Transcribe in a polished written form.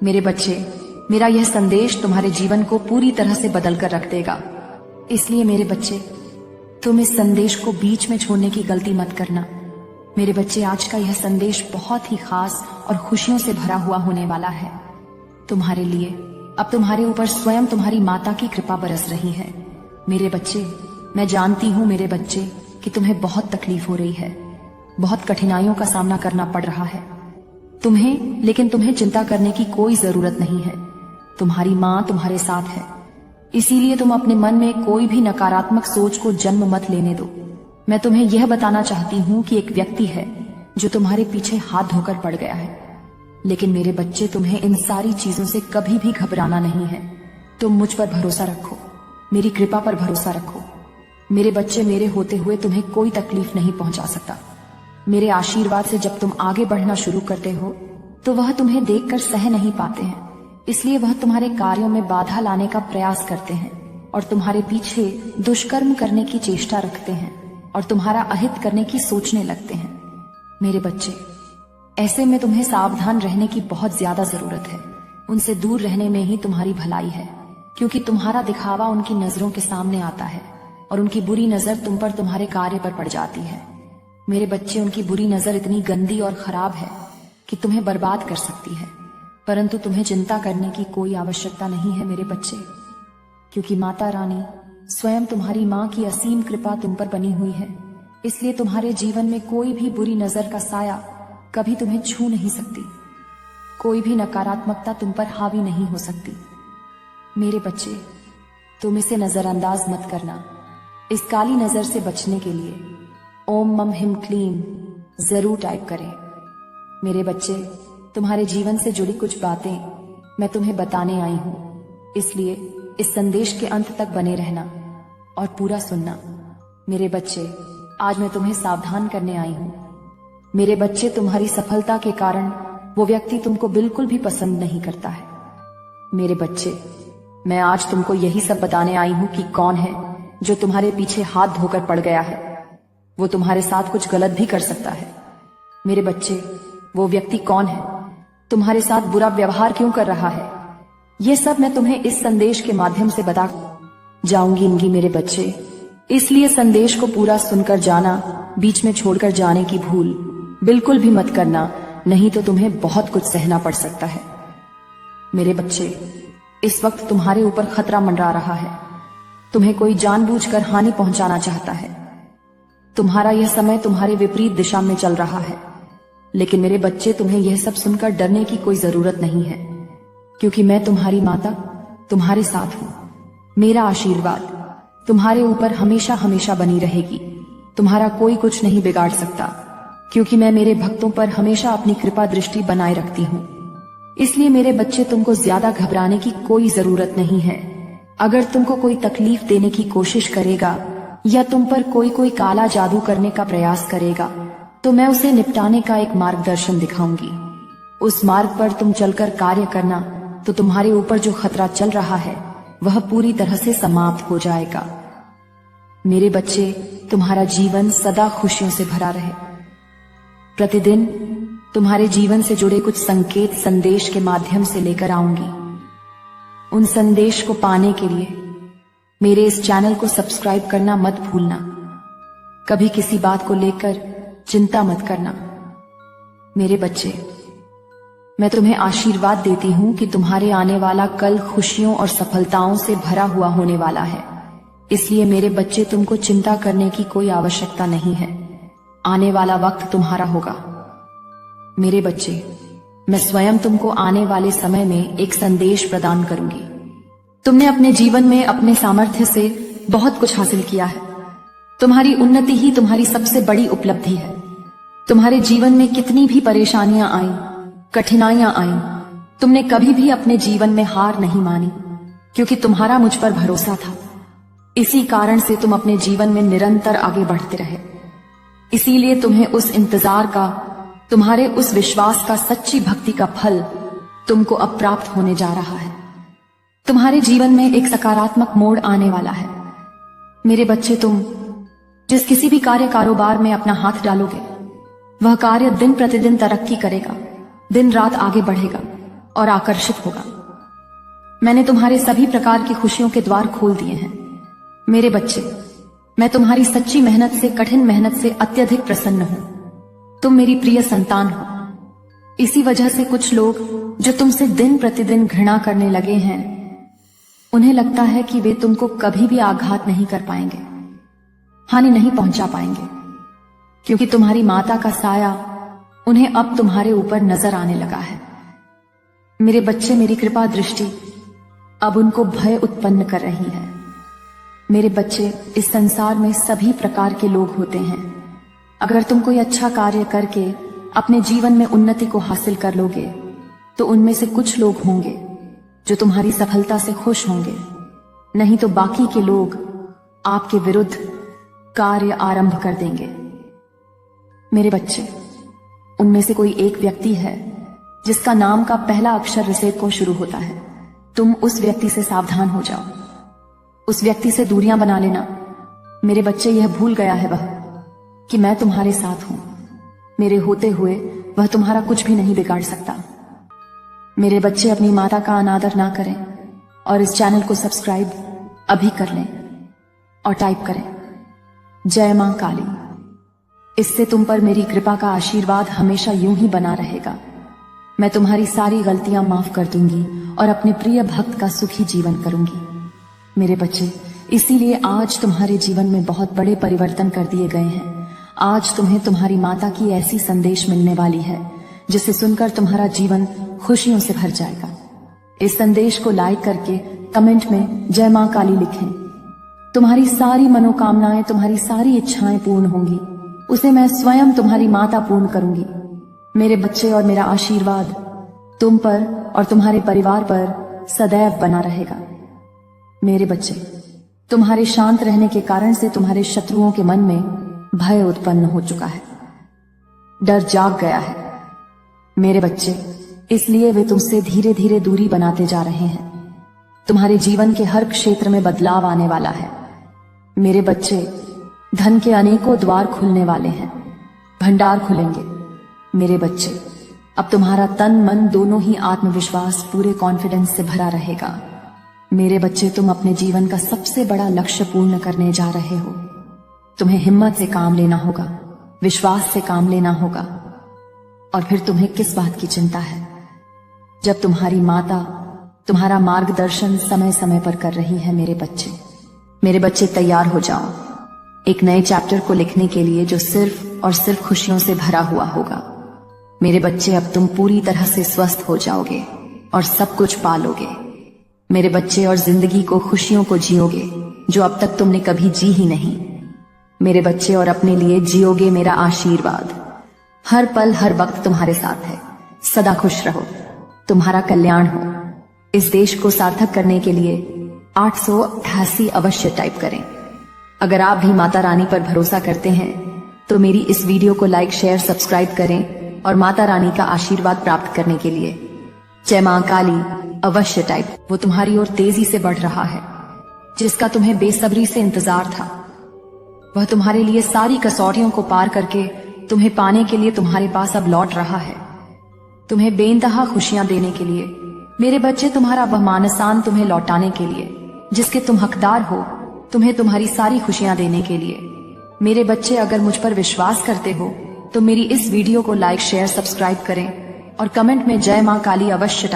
मेरे बच्चे, मेरा यह संदेश तुम्हारे जीवन को पूरी तरह से बदल कर रख देगा। इसलिए मेरे बच्चे, तुम इस संदेश को बीच में छोड़ने की गलती मत करना। मेरे बच्चे, आज का यह संदेश बहुत ही खास और खुशियों से भरा हुआ होने वाला है तुम्हारे लिए। अब तुम्हारे ऊपर स्वयं तुम्हारी माता की कृपा बरस रही है। मेरे बच्चे, मैं जानती हूँ मेरे बच्चे कि तुम्हें बहुत तकलीफ हो रही है, बहुत कठिनाइयों का सामना करना पड़ रहा है तुम्हें, लेकिन तुम्हें चिंता करने की कोई जरूरत नहीं है। तुम्हारी माँ तुम्हारे साथ है। इसीलिए तुम अपने मन में कोई भी नकारात्मक सोच को जन्म मत लेने दो। मैं तुम्हें यह बताना चाहती हूँ कि एक व्यक्ति है जो तुम्हारे पीछे हाथ धोकर पड़ गया है, लेकिन मेरे बच्चे, तुम्हें इन सारी चीजों से कभी भी घबराना नहीं है। तुम मुझ पर भरोसा रखो, मेरी कृपा पर भरोसा रखो। मेरे बच्चे, मेरे होते हुए तुम्हें कोई तकलीफ नहीं पहुंचा सकता। मेरे आशीर्वाद से जब तुम आगे बढ़ना शुरू करते हो तो वह तुम्हें देखकर सह नहीं पाते हैं, इसलिए वह तुम्हारे कार्यों में बाधा लाने का प्रयास करते हैं और तुम्हारे पीछे दुष्कर्म करने की चेष्टा रखते हैं और तुम्हारा अहित करने की सोचने लगते हैं। मेरे बच्चे, ऐसे में तुम्हें सावधान रहने की बहुत ज्यादा जरूरत है। उनसे दूर रहने में ही तुम्हारी भलाई है, क्योंकि तुम्हारा दिखावा उनकी नजरों के सामने आता है और उनकी बुरी नजर तुम पर तुम्हारे कार्य पर पड़ जाती है। मेरे बच्चे, उनकी बुरी नजर इतनी गंदी और खराब है कि तुम्हें बर्बाद कर सकती है, परंतु तुम्हें चिंता करने की कोई आवश्यकता नहीं है मेरे बच्चे, क्योंकि माता रानी स्वयं तुम्हारी माँ की असीम कृपा तुम पर बनी हुई है। इसलिए तुम्हारे जीवन में कोई भी बुरी नजर का साया कभी तुम्हें छू नहीं सकती। कोई भी नकारात्मकता तुम पर हावी नहीं हो सकती। मेरे बच्चे, तुम इसे नजरअंदाज मत करना। इस काली नजर से बचने के लिए ओम मम हिम क्लीम जरूर टाइप करें। मेरे बच्चे, तुम्हारे जीवन से जुड़ी कुछ बातें मैं तुम्हें बताने आई हूँ, इसलिए इस संदेश के अंत तक बने रहना और पूरा सुनना। मेरे बच्चे, आज मैं तुम्हें सावधान करने आई हूँ। मेरे बच्चे, तुम्हारी सफलता के कारण वो व्यक्ति तुमको बिल्कुल भी पसंद नहीं करता है। मेरे बच्चे, मैं आज तुमको यही सब बताने आई हूँ कि कौन है जो तुम्हारे पीछे हाथ धोकर पड़ गया है। वो तुम्हारे साथ कुछ गलत भी कर सकता है। मेरे बच्चे, वो व्यक्ति कौन है, तुम्हारे साथ बुरा व्यवहार क्यों कर रहा है, ये सब मैं तुम्हें इस संदेश के माध्यम से बता जाऊंगी मेरे बच्चे। इसलिए संदेश को पूरा सुनकर जाना, बीच में छोड़कर जाने की भूल बिल्कुल भी मत करना, नहीं तो तुम्हें बहुत कुछ सहना पड़ सकता है। मेरे बच्चे, इस वक्त तुम्हारे ऊपर खतरा मंडरा रहा है। तुम्हें कोई जानबूझकर हानि पहुंचाना चाहता है। तुम्हारा यह समय तुम्हारे विपरीत दिशा में चल रहा है, लेकिन मेरे बच्चे, तुम्हें यह सब सुनकर डरने की कोई जरूरत नहीं है, क्योंकि मैं तुम्हारी माता तुम्हारे साथ हूँ। मेरा आशीर्वाद तुम्हारे ऊपर हमेशा हमेशा बनी रहेगी। तुम्हारा कोई कुछ नहीं बिगाड़ सकता, क्योंकि मैं मेरे भक्तों पर हमेशा अपनी कृपा दृष्टि बनाए रखती हूँ। इसलिए मेरे बच्चे, तुमको ज्यादा घबराने की कोई जरूरत नहीं है। अगर तुमको कोई तकलीफ देने की कोशिश करेगा या तुम पर कोई काला जादू करने का प्रयास करेगा, तो मैं उसे निपटाने का एक मार्गदर्शन दिखाऊंगी। उस मार्ग पर तुम चलकर कार्य करना, तो तुम्हारे ऊपर जो खतरा चल रहा है वह पूरी तरह से समाप्त हो जाएगा। मेरे बच्चे, तुम्हारा जीवन सदा खुशियों से भरा रहे। प्रतिदिन तुम्हारे जीवन से जुड़े कुछ संकेत संदेश के माध्यम से लेकर आऊंगी। उन संदेश को पाने के लिए मेरे इस चैनल को सब्सक्राइब करना मत भूलना। कभी किसी बात को लेकर चिंता मत करना। मेरे बच्चे, मैं तुम्हें आशीर्वाद देती हूँ कि तुम्हारे आने वाला कल खुशियों और सफलताओं से भरा हुआ होने वाला है। इसलिए मेरे बच्चे, तुमको चिंता करने की कोई आवश्यकता नहीं है। आने वाला वक्त तुम्हारा होगा। मेरे बच्चे, मैं स्वयं तुमको आने वाले समय में एक संदेश प्रदान करूंगी। तुमने अपने जीवन में अपने सामर्थ्य से बहुत कुछ हासिल किया है। तुम्हारी उन्नति ही तुम्हारी सबसे बड़ी उपलब्धि है। तुम्हारे जीवन में कितनी भी परेशानियां आईं, कठिनाइयां आईं, तुमने कभी भी अपने जीवन में हार नहीं मानी, क्योंकि तुम्हारा मुझ पर भरोसा था। इसी कारण से तुम अपने जीवन में निरंतर आगे बढ़ते रहे। इसीलिए तुम्हें उस इंतजार का, तुम्हारे उस विश्वास का, सच्ची भक्ति का फल तुमको अब प्राप्त होने जा रहा है। तुम्हारे जीवन में एक सकारात्मक मोड़ आने वाला है। मेरे बच्चे, तुम जिस किसी भी कार्य कारोबार में अपना हाथ डालोगे, वह कार्य दिन प्रतिदिन तरक्की करेगा, दिन रात आगे बढ़ेगा। और आकर्षित होगा। मैंने तुम्हारे सभी प्रकार की खुशियों के द्वार खोल दिए हैं। मेरे बच्चे, मैं तुम्हारी सच्ची मेहनत से, कठिन मेहनत से अत्यधिक प्रसन्न हूं। तुम मेरी प्रिय संतान हो। इसी वजह से कुछ लोग जो तुमसे दिन प्रतिदिन घृणा करने लगे हैं, उन्हें लगता है कि वे तुमको कभी भी आघात नहीं कर पाएंगे, हानि नहीं पहुंचा पाएंगे, क्योंकि तुम्हारी माता का साया उन्हें अब तुम्हारे ऊपर नजर आने लगा है। मेरे बच्चे, मेरी कृपा दृष्टि अब उनको भय उत्पन्न कर रही है। मेरे बच्चे, इस संसार में सभी प्रकार के लोग होते हैं। अगर तुम कोई अच्छा कार्य करके अपने जीवन में उन्नति को हासिल कर लोगे, तो उनमें से कुछ लोग होंगे जो तुम्हारी सफलता से खुश होंगे, नहीं तो बाकी के लोग आपके विरुद्ध कार्य आरंभ कर देंगे। मेरे बच्चे, उनमें से कोई एक व्यक्ति है जिसका नाम का पहला अक्षर ऋषेद को शुरू होता है। तुम उस व्यक्ति से सावधान हो जाओ, उस व्यक्ति से दूरियां बना लेना। मेरे बच्चे, यह भूल गया है वह कि मैं तुम्हारे साथ हूं। मेरे होते हुए वह तुम्हारा कुछ भी नहीं बिगाड़ सकता। मेरे बच्चे, अपनी माता का अनादर ना करें और इस चैनल को सब्सक्राइब अभी कर लें और टाइप करें जय मां काली। इससे तुम पर मेरी कृपा का आशीर्वाद हमेशा यूं ही बना रहेगा। मैं तुम्हारी सारी गलतियां माफ कर दूंगी और अपने प्रिय भक्त का सुखी जीवन करूंगी। मेरे बच्चे, इसीलिए आज तुम्हारे जीवन में बहुत बड़े परिवर्तन कर दिए गए हैं। आज तुम्हें तुम्हारी माता की ऐसी संदेश मिलने वाली है जिसे सुनकर तुम्हारा जीवन खुशियों से भर जाएगा। इस संदेश को लाइक करके कमेंट में जय मां काली लिखें। तुम्हारी सारी मनोकामनाएं, तुम्हारी सारी इच्छाएं पूर्ण होंगी। उसे मैं स्वयं तुम्हारी माता पूर्ण करूंगी। मेरे बच्चे, और मेरा आशीर्वाद तुम पर और तुम्हारे परिवार पर सदैव बना रहेगा। मेरे बच्चे, तुम्हारे शांत रहने के कारण से तुम्हारे शत्रुओं के मन में भय उत्पन्न हो चुका है, डर जाग गया है। मेरे बच्चे, इसलिए वे तुमसे धीरे धीरे दूरी बनाते जा रहे हैं। तुम्हारे जीवन के हर क्षेत्र में बदलाव आने वाला है। मेरे बच्चे, धन के अनेकों द्वार खुलने वाले हैं, भंडार खुलेंगे। मेरे बच्चे, अब तुम्हारा तन मन दोनों ही आत्मविश्वास, पूरे कॉन्फिडेंस से भरा रहेगा। मेरे बच्चे, तुम अपने जीवन का सबसे बड़ा लक्ष्य पूर्ण करने जा रहे हो। तुम्हें हिम्मत से काम लेना होगा, विश्वास से काम लेना होगा। और फिर तुम्हें किस बात की चिंता है, जब तुम्हारी माता तुम्हारा मार्गदर्शन समय समय पर कर रही है। मेरे बच्चे, तैयार हो जाओ एक नए चैप्टर को लिखने के लिए जो सिर्फ और सिर्फ खुशियों से भरा हुआ होगा। मेरे बच्चे, अब तुम पूरी तरह से स्वस्थ हो जाओगे और सब कुछ पालोगे। मेरे बच्चे, और जिंदगी को, खुशियों को जियोगे जो अब तक तुमने कभी जी ही नहीं। मेरे बच्चे, और अपने लिए जियोगे मेरा आशीर्वाद हर पल हर वक्त तुम्हारे साथ है। सदा खुश रहो, तुम्हारा कल्याण हो। इस देश को सार्थक करने के लिए 888 अवश्य टाइप करें। अगर आप भी माता रानी पर भरोसा करते हैं तो मेरी इस वीडियो को लाइक, शेयर, सब्सक्राइब करें और माता रानी का आशीर्वाद प्राप्त करने के लिए जय मां काली अवश्य टाइप। वो तुम्हारी ओर तेजी से बढ़ रहा है, जिसका तुम्हें बेसब्री से इंतजार था। वह तुम्हारे लिए सारी कसौटियों को पार करके तुम्हें पाने के लिए तुम्हारे पास अब लौट रहा है, तुम्हें बेइंतहा खुशियां देने के लिए। मेरे बच्चे, तुम्हारा वह मानसान तुम्हें लौटाने के लिए जिसके तुम हकदार हो, तुम्हें तुम्हारी सारी खुशियां देने के लिए। मेरे बच्चे, अगर मुझ पर विश्वास करते हो तो मेरी इस वीडियो को लाइक, शेयर, सब्सक्राइब करें और कमेंट में जय मां काली अवश्य